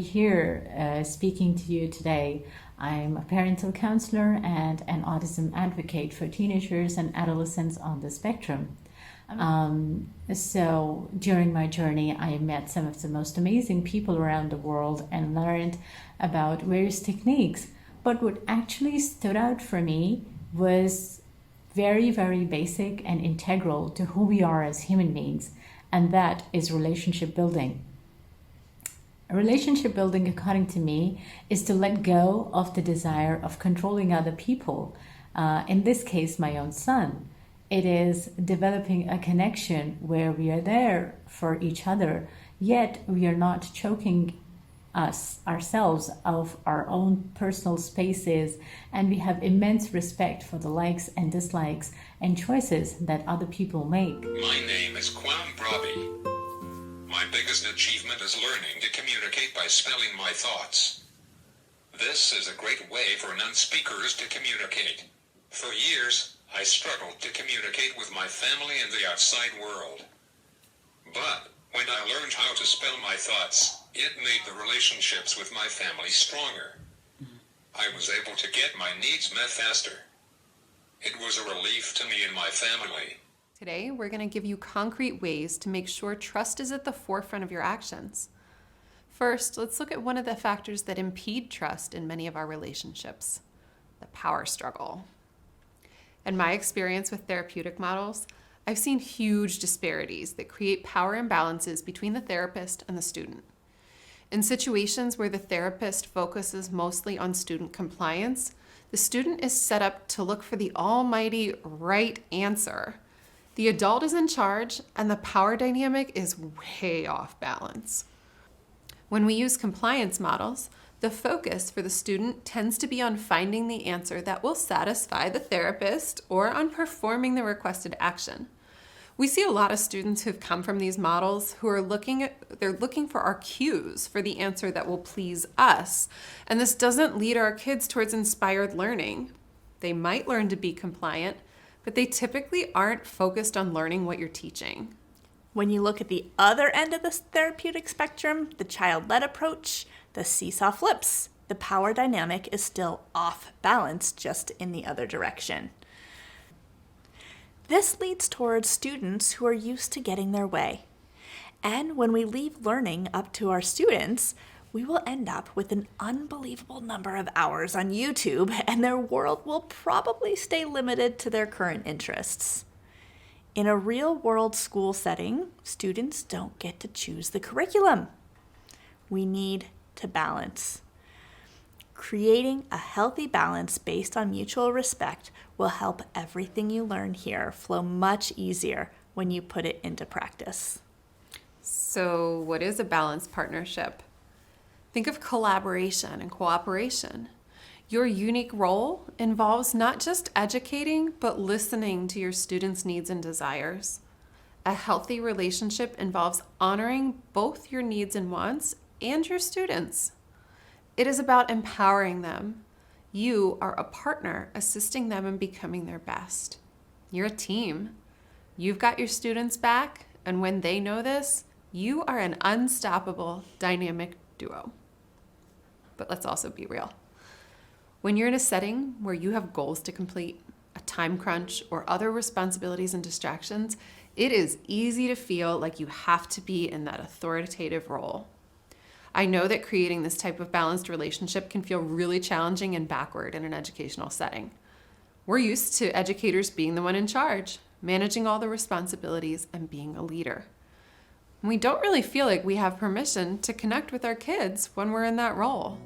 here speaking to you today. I'm a parental counselor and an autism advocate for teenagers and adolescents on the spectrum. So during my journey, I met some of the most amazing people around the world and learned about various techniques. But what actually stood out for me was very, very basic and integral to who we are as human beings, and that is relationship building. Relationship building, according to me, is to let go of the desire of controlling other people, in this case, my own son. It is developing a connection where we are there for each other, yet we are not choking ourselves of our own personal spaces, and we have immense respect for the likes and dislikes and choices that other people make. My name is Kwam Brabi. My biggest achievement is learning to communicate by spelling my thoughts. This is a great way for non-speakers to communicate. For years, I struggled to communicate with my family and the outside world. But when I learned how to spell my thoughts, it made the relationships with my family stronger. I was able to get my needs met faster. It was a relief to me and my family. Today, we're going to give you concrete ways to make sure trust is at the forefront of your actions. First, let's look at one of the factors that impede trust in many of our relationships, the power struggle. In my experience with therapeutic models, I've seen huge disparities that create power imbalances between the therapist and the student. In situations where the therapist focuses mostly on student compliance, the student is set up to look for the almighty right answer. The adult is in charge, and the power dynamic is way off balance. When we use compliance models, the focus for the student tends to be on finding the answer that will satisfy the therapist or on performing the requested action. We see a lot of students who've come from these models who are looking for our cues for the answer that will please us. And this doesn't lead our kids towards inspired learning. They might learn to be compliant, but they typically aren't focused on learning what you're teaching. When you look at the other end of the therapeutic spectrum, the child-led approach, the seesaw flips. The power dynamic is still off balance, just in the other direction. This leads towards students who are used to getting their way. And when we leave learning up to our students, we will end up with an unbelievable number of hours on YouTube, and their world will probably stay limited to their current interests. In a real-world school setting, students don't get to choose the curriculum. We need to balance. Creating a healthy balance based on mutual respect will help everything you learn here flow much easier when you put it into practice. So, what is a balanced partnership? Think of collaboration and cooperation. Your unique role involves not just educating, but listening to your students' needs and desires. A healthy relationship involves honoring both your needs and wants and your students. It is about empowering them. You are a partner assisting them in becoming their best. You're a team. You've got your students back, and when they know this, you are an unstoppable, dynamic duo. But let's also be real. When you're in a setting where you have goals to complete, a time crunch, or other responsibilities and distractions, it is easy to feel like you have to be in that authoritative role. I know that creating this type of balanced relationship can feel really challenging and backward in an educational setting. We're used to educators being the one in charge, managing all the responsibilities, and being a leader. We don't really feel like we have permission to connect with our kids when we're in that role.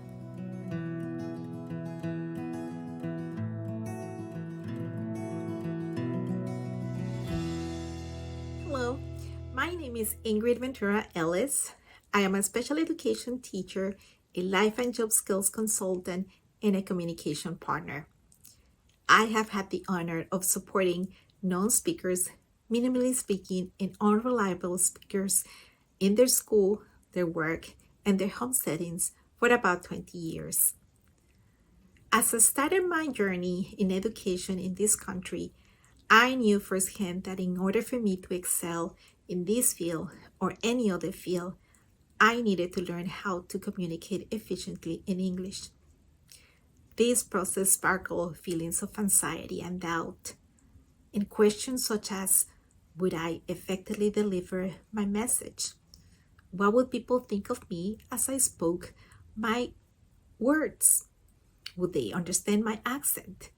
Hello, my name is Ingrid Ventura Ellis. I am a special education teacher, a life and job skills consultant, and a communication partner. I have had the honor of supporting non-speakers, minimally speaking, and unreliable speakers in their school, their work, and their home settings for about 20 years. As I started my journey in education in this country, I knew firsthand that in order for me to excel in this field or any other field, I needed to learn how to communicate efficiently in English. This process sparkled feelings of anxiety and doubt, and questions such as, would I effectively deliver my message? What would people think of me as I spoke my words? Would they understand my accent?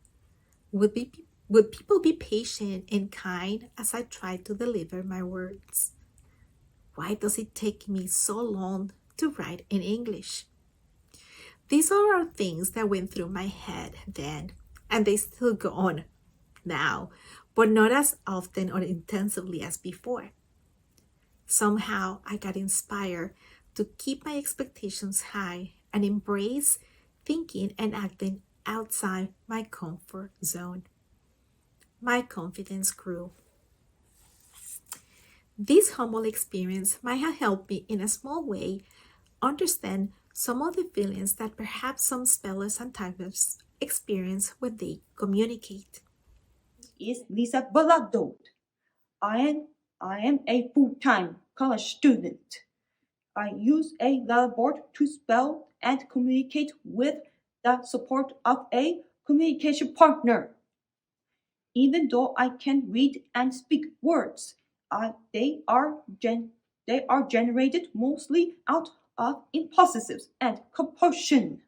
Would people be patient and kind as I tried to deliver my words? Why does it take me so long to write in English? These are all things that went through my head then, and they still go on now, but not as often or intensively as before. Somehow I got inspired to keep my expectations high and embrace thinking and acting outside my comfort zone. My confidence grew. This humble experience might have helped me in a small way understand some of the feelings that perhaps some spellers and typers experience when they communicate. Is Lisa Balado. I am a full-time college student. I use a board to spell and communicate with the support of a communication partner. Even though I can read and speak words, they are generated mostly out of impulses and compulsion.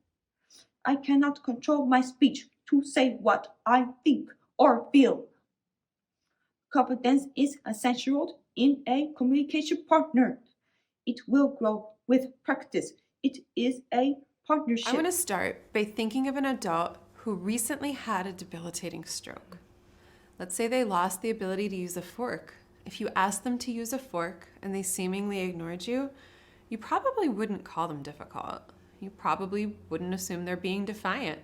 I cannot control my speech to say what I think or feel. Confidence is essential in a communication partner. It will grow with practice. It is a partnership. I want to start by thinking of an adult who recently had a debilitating stroke. Let's say they lost the ability to use a fork. If you asked them to use a fork and they seemingly ignored you, you probably wouldn't call them difficult. You probably wouldn't assume they're being defiant.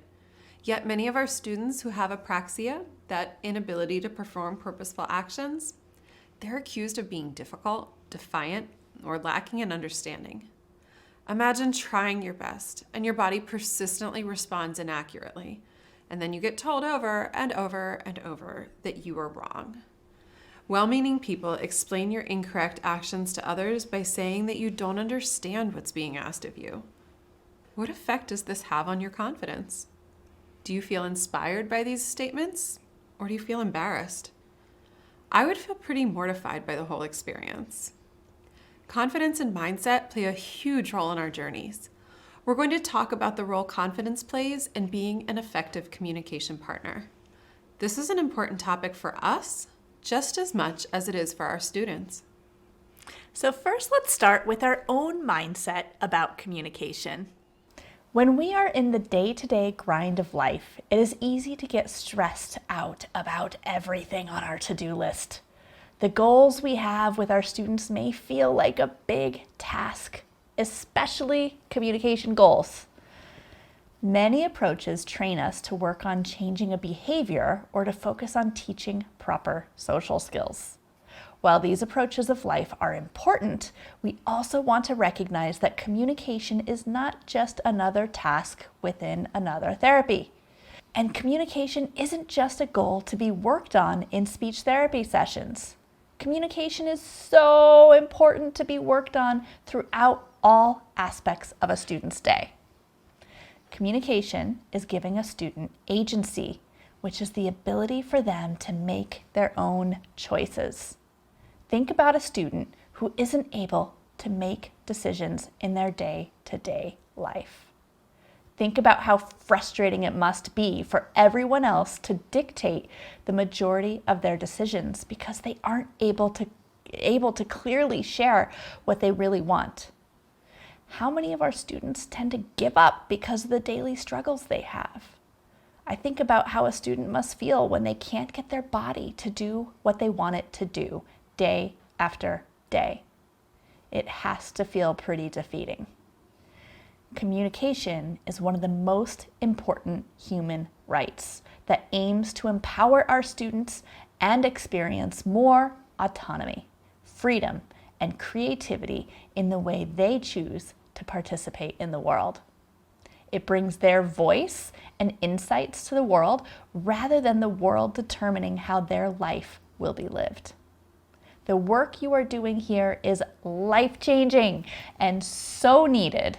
Yet many of our students who have apraxia, that inability to perform purposeful actions, they're accused of being difficult, defiant, or lacking in understanding. Imagine trying your best and your body persistently responds inaccurately, and then you get told over and over and over that you are wrong. Well-meaning people explain your incorrect actions to others by saying that you don't understand what's being asked of you. What effect does this have on your confidence? Do you feel inspired by these statements, or do you feel embarrassed? I would feel pretty mortified by the whole experience. Confidence and mindset play a huge role in our journeys. We're going to talk about the role confidence plays in being an effective communication partner. This is an important topic for us, just as much as it is for our students. So first, let's start with our own mindset about communication. When we are in the day-to-day grind of life, it is easy to get stressed out about everything on our to-do list. The goals we have with our students may feel like a big task, especially communication goals. Many approaches train us to work on changing a behavior or to focus on teaching proper social skills. While these approaches of life are important, we also want to recognize that communication is not just another task within another therapy. And communication isn't just a goal to be worked on in speech therapy sessions. Communication is so important to be worked on throughout all aspects of a student's day. Communication is giving a student agency, which is the ability for them to make their own choices. Think about a student who isn't able to make decisions in their day-to-day life. Think about how frustrating it must be for everyone else to dictate the majority of their decisions because they aren't able to clearly share what they really want. How many of our students tend to give up because of the daily struggles they have? I think about how a student must feel when they can't get their body to do what they want it to do day after day. It has to feel pretty defeating. Communication is one of the most important human rights that aims to empower our students and experience more autonomy, freedom, and creativity in the way they choose to participate in the world. It brings their voice and insights to the world rather than the world determining how their life will be lived. The work you are doing here is life-changing and so needed.